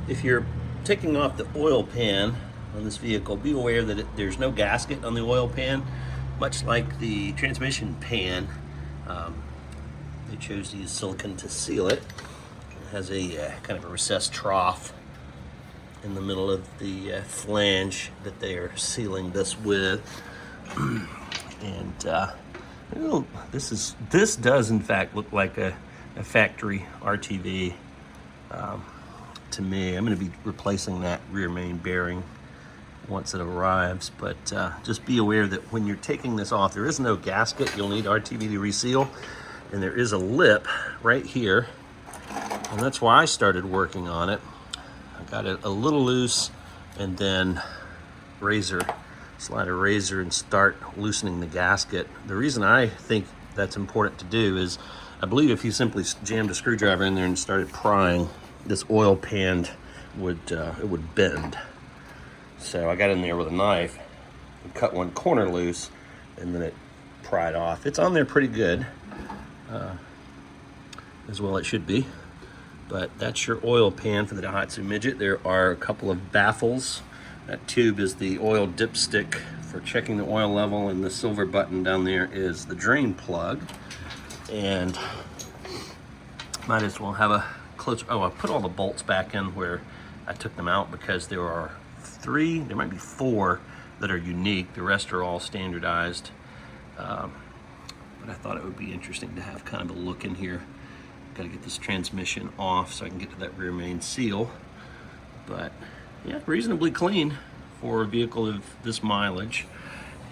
If you're taking off the oil pan on this vehicle, be aware that there's no gasket on the oil pan, much like the transmission pan. They chose to use silicone to seal it. It has a kind of a recessed trough in the middle of the flange that they are sealing this with. And this does in fact look like a factory RTV. To me, I'm going to be replacing that rear main bearing once it arrives, but just be aware that when you're taking this off, there is no gasket. You'll need RTV to reseal, and there is a lip right here, and that's why I started working on it. I got it a little loose, and then slide a razor and start loosening the gasket. The reason I think that's important to do is I believe if you simply jammed a screwdriver in there and started prying, this oil pan would bend. So I got in there with a knife and cut one corner loose, and then it pried off. It's on there pretty good, as well it should be. But that's your oil pan for the Daihatsu Midget. There are a couple of baffles. That tube is the oil dipstick for checking the oil level, and the silver button down there is the drain plug. And might as well have a closer. Oh, I put all the bolts back in where I took them out because there might be four that are unique. The rest are all standardized. But I thought it would be interesting to have kind of a look in here. Got to get this transmission off so I can get to that rear main seal. But yeah, reasonably clean for a vehicle of this mileage.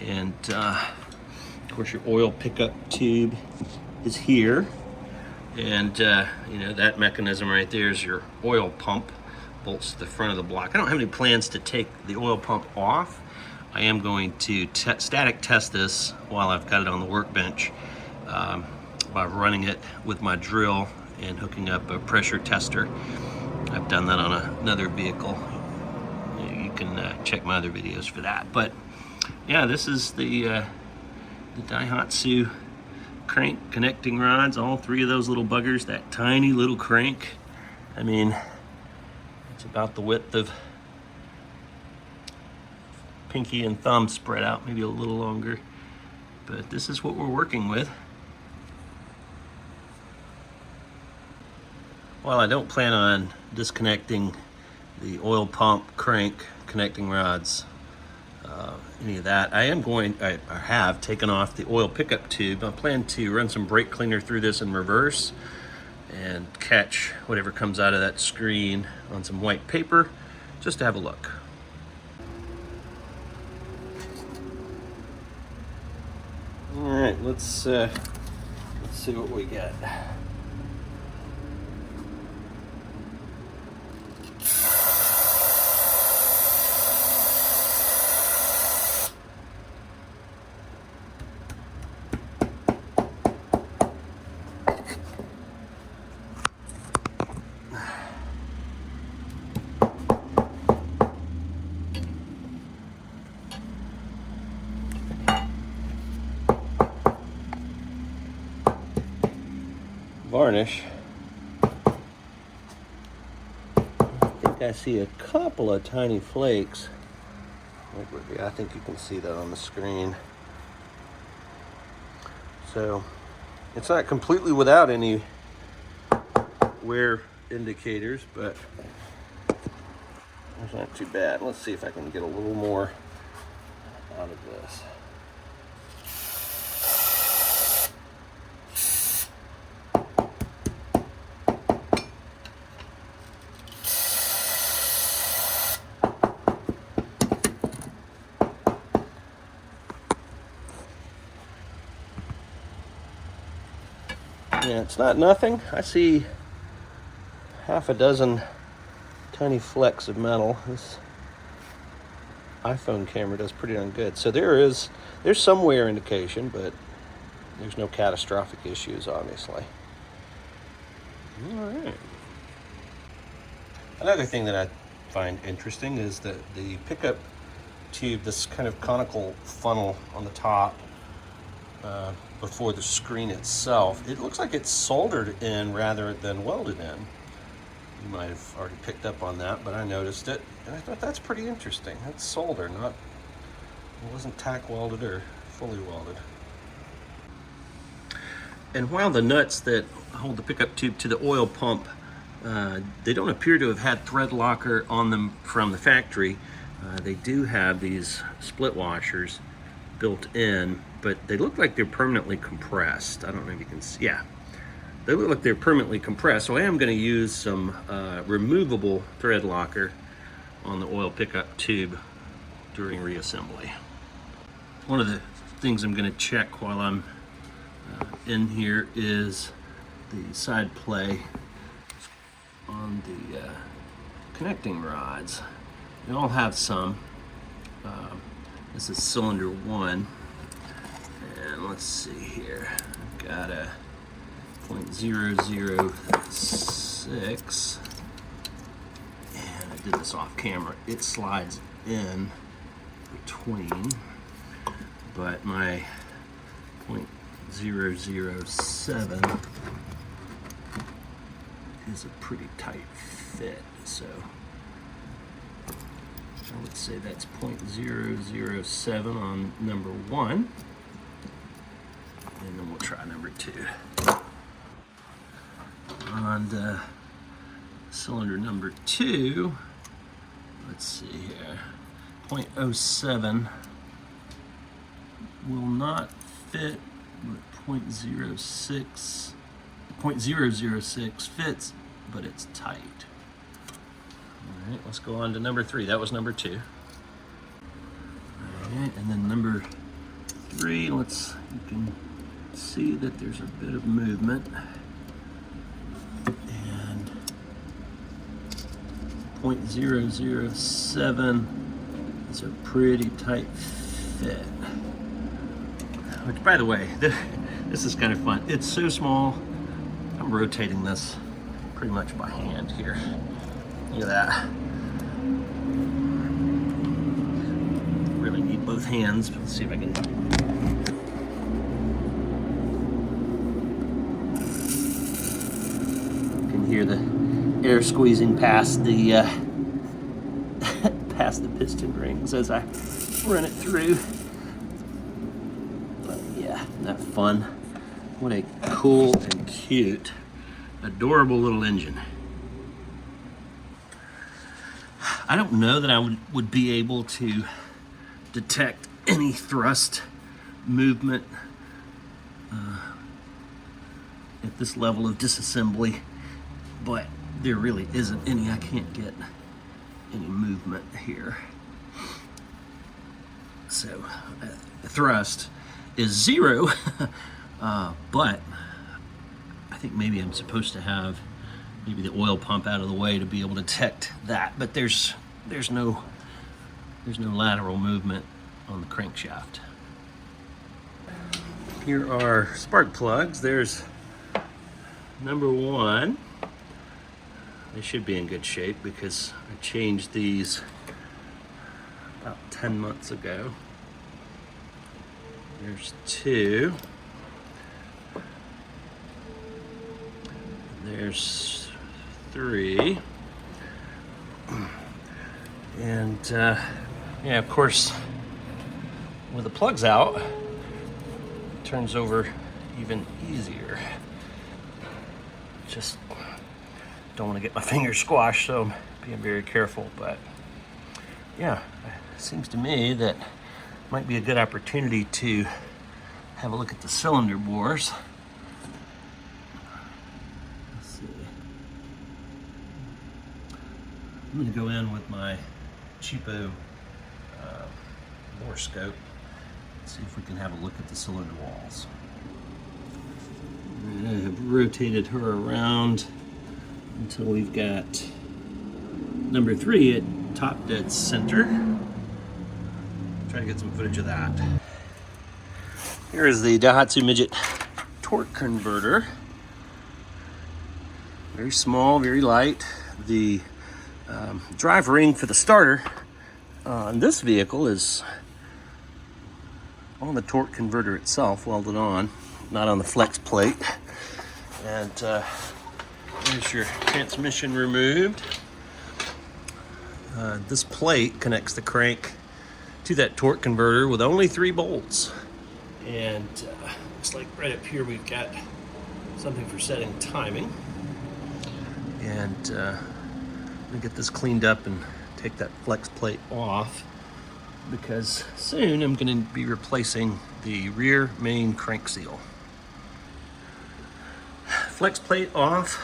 And of course your oil pickup tube is here. And that mechanism right there is your oil pump, bolts to the front of the block. I don't have any plans to take the oil pump off. I am going to static test this while I've got it on the workbench by running it with my drill and hooking up a pressure tester. I've done that on another vehicle. You can check my other videos for that. But yeah, this is the Daihatsu crank connecting rods, all three of those little buggers, that tiny little crank. I mean, it's about the width of pinky and thumb spread out, maybe a little longer. But this is what we're working with. While I don't plan on disconnecting the oil pump, crank, connecting rods, any of that, I have taken off the oil pickup tube. I plan to run some brake cleaner through this in reverse and catch whatever comes out of that screen on some white paper, just to have a look. All right, let's see what we got. Varnish. I think I see a couple of tiny flakes. I think you can see that on the screen. So it's not completely without any wear indicators, but it's not too bad. Let's see if I can get a little more out of this. Yeah, it's not nothing. I see half a dozen tiny flecks of metal. This iPhone camera does pretty darn good. So there's some wear indication, but there's no catastrophic issues, obviously. All right. Another thing that I find interesting is that the pickup tube, this kind of conical funnel on the top, before the screen itself, it looks like it's soldered in rather than welded in. You might have already picked up on that, but I noticed it, and I thought that's pretty interesting. That's solder, not, it wasn't tack welded or fully welded. And while the nuts that hold the pickup tube to the oil pump, they don't appear to have had thread locker on them from the factory, they do have these split washers built in, but they look like they're permanently compressed. I don't know if you can see. Yeah, they look like they're permanently compressed. So I am going to use some removable thread locker on the oil pickup tube during reassembly. One of the things I'm going to check while I'm in here is the side play on the connecting rods. They all have some. This is cylinder 1, and let's see here. I've got a 0.006, and I did this off camera. It slides in between, but my 0.007 is a pretty tight fit, so I would say that's 0.007 on number 1, and then we'll try number 2. On cylinder number 2, let's see here, 0.07 will not fit, but 0.006 fits, but it's tight. All right, let's go on to number 3. That was number 2. All right, and then number 3, you can see that there's a bit of movement. And 0.007 is a pretty tight fit. Which, by the way, this is kind of fun. It's so small, I'm rotating this pretty much by hand here. Look at that. Really need both hands. Let's see if I can. You can hear the air squeezing past the past the piston rings as I run it through. But yeah, isn't that fun? What a cool and cute, adorable little engine. I don't know that I would be able to detect any thrust movement at this level of disassembly, but there really isn't any. I can't get any movement here. So the thrust is 0, but I think maybe I'm supposed to have maybe the oil pump out of the way to be able to detect that, but there's no lateral movement on the crankshaft. Here are spark plugs. There's number 1. They should be in good shape because I changed these about 10 months ago. There's 2. There's 3. And yeah, of course, with the plugs out, it turns over even easier. Just don't want to get my fingers squashed, so I'm being very careful. But yeah, it seems to me that might be a good opportunity to have a look at the cylinder bores. Let's see. I'm going to go in with my cheapo bore scope. See if we can have a look at the cylinder walls. I have rotated her around until we've got number 3 at top dead center. Try to get some footage of that. Here is the Daihatsu Midget torque converter. Very small, very light. The drive ring for the starter on this vehicle is on the torque converter itself, welded on, not on the flex plate. And There's your transmission removed. This plate connects the crank to that torque converter with only 3 bolts. And looks like right up here we've got something for setting timing. And I'm gonna get this cleaned up and take that flex plate off, because soon I'm gonna be replacing the rear main crank seal. Flex plate off.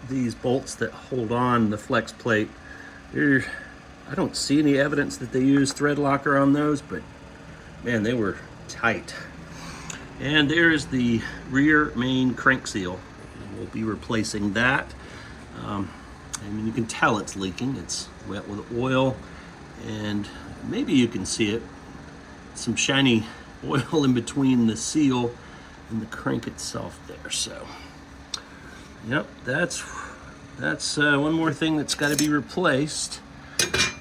These bolts that hold on the flex plate, I don't see any evidence that they use thread locker on those, but man, they were tight. And there's the rear main crank seal. We'll be replacing that. And you can tell it's leaking. It's wet with oil, and maybe you can see it. Some shiny oil in between the seal and the crank itself there. So, yep, that's one more thing that's got to be replaced.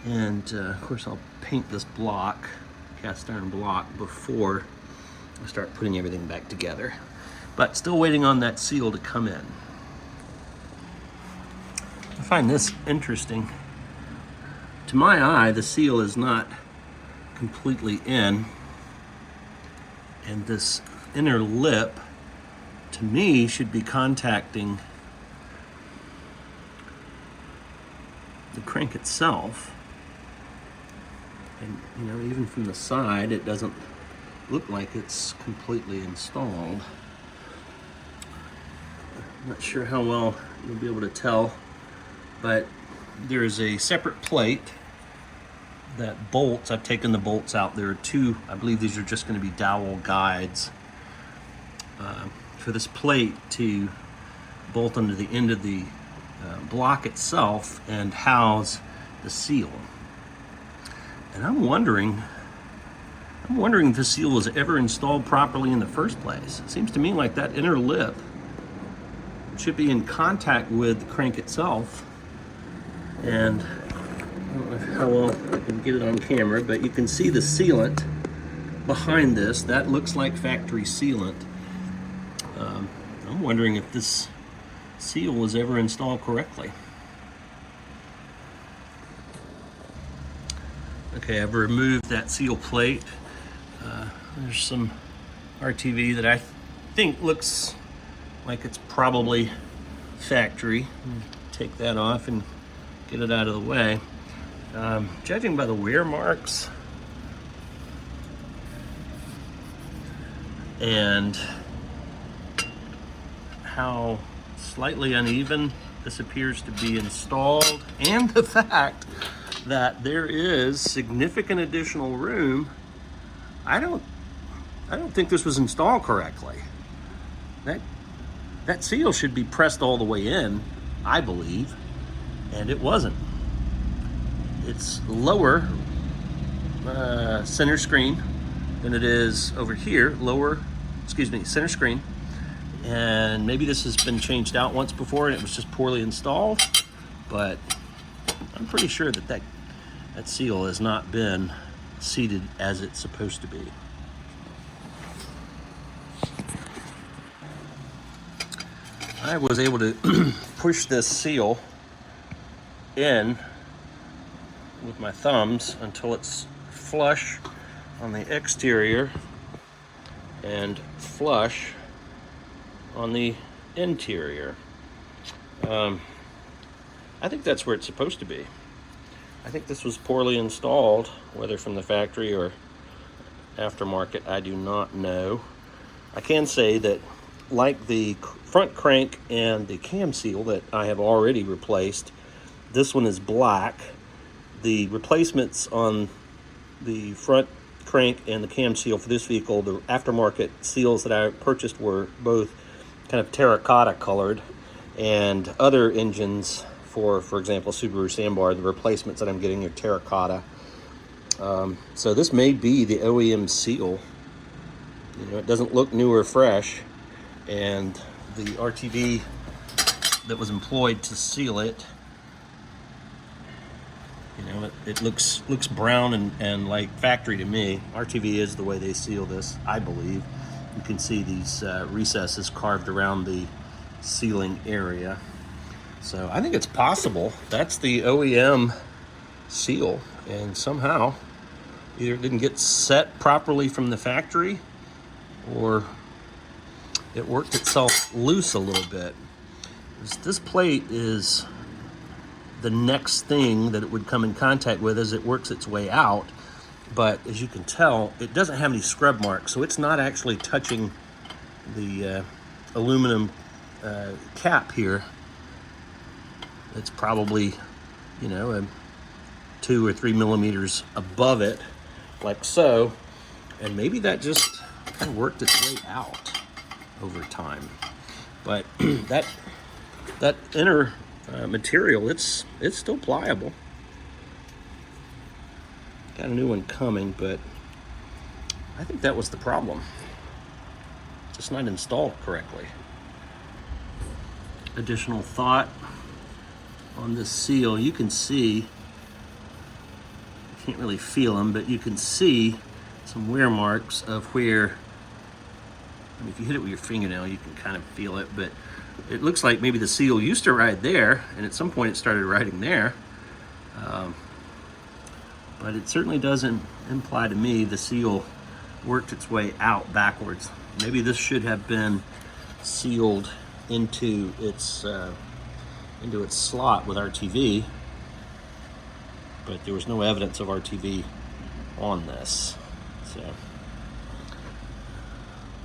And of course, I'll paint this block, cast iron block, before I start putting everything back together. But still waiting on that seal to come in. I find this interesting. To my eye, the seal is not completely in, and this inner lip, to me, should be contacting the crank itself. And you know, even from the side, it doesn't look like it's completely installed. I'm not sure how well you'll be able to tell, but there's a separate plate that bolts. I've taken the bolts out. There are 2, I believe these are just going to be dowel guides for this plate to bolt onto the end of the block itself and house the seal. And I'm wondering if the seal was ever installed properly in the first place. It seems to me like that inner lip should be in contact with the crank itself. And I don't know how well I can get it on camera, but you can see the sealant behind this. That looks like factory sealant. I'm wondering if this seal was ever installed correctly. Okay, I've removed that seal plate. There's some RTV that I think looks like it's probably factory. Take that off and get it out of the way. Judging by the wear marks and how slightly uneven this appears to be installed, and the fact that there is significant additional room, I don't think this was installed correctly. That seal should be pressed all the way in, I believe, and it wasn't. It's lower center screen than it is over here. Center screen. And maybe this has been changed out once before and it was just poorly installed, but I'm pretty sure that seal has not been seated as it's supposed to be. I was able to push this seal in with my thumbs until it's flush on the exterior and flush on the interior. I think that's where it's supposed to be. I think this was poorly installed, whether from the factory or aftermarket, I do not know. I can say that, like the front crank and the cam seal that I have already replaced, this one is black. The replacements on the front crank and the cam seal for this vehicle, the aftermarket seals that I purchased, were both kind of terracotta colored, and other engines, for example Subaru Sandbar, the replacements that I'm getting are terracotta. So this may be the OEM seal. You know, it doesn't look new or fresh, and the RTV that was employed to seal it, you know, it looks brown and like factory to me. RTV is the way they seal this, I believe. You can see these recesses carved around the sealing area. So I think it's possible that's the OEM seal, and somehow either it didn't get set properly from the factory or it worked itself loose a little bit. This plate is the next thing that it would come in contact with as it works its way out, but as you can tell, it doesn't have any scrub marks, so it's not actually touching the aluminum cap here. It's probably, you know, 2 or 3 millimeters above it, like so, and maybe that just kind of worked its way out over time. But that inner material, it's still pliable. Got a new one coming, but I think that was the problem. Just not installed correctly. Additional thought on this seal, you can see, you can't really feel them, but you can see some wear marks of where, I mean, if you hit it with your fingernail, you can kind of feel it, but it looks like maybe the seal used to ride there, and at some point it started riding there. But it certainly doesn't imply to me the seal worked its way out backwards. Maybe this should have been sealed into its slot with RTV, but there was no evidence of RTV on this. So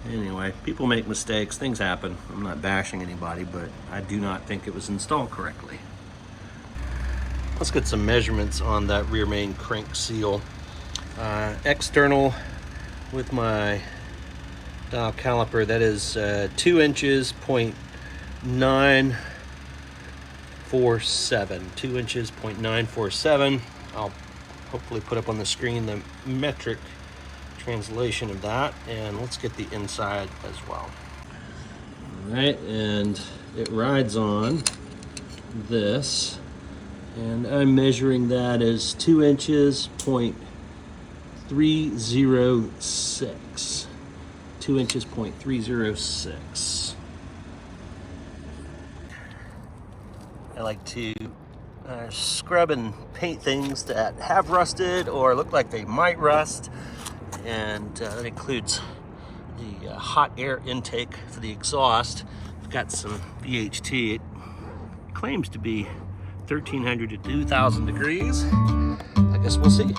anyway, people make mistakes, things happen. I'm not bashing anybody, but I do not think it was installed correctly. Let's get some measurements on that rear main crank seal. External with my dial caliper, that is 2 inches, 0.947. 2 inches, 0.947. I'll hopefully put up on the screen the metric translation of that, and let's get the inside as well. All right, and it rides on this, and I'm measuring that as 2 inches, 0.306. 2 inches, 0.306. I like to scrub and paint things that have rusted or look like they might rust, and that includes the hot air intake for the exhaust. I've got some VHT. It claims to be 1,300 to 2,000 degrees. I guess we'll see.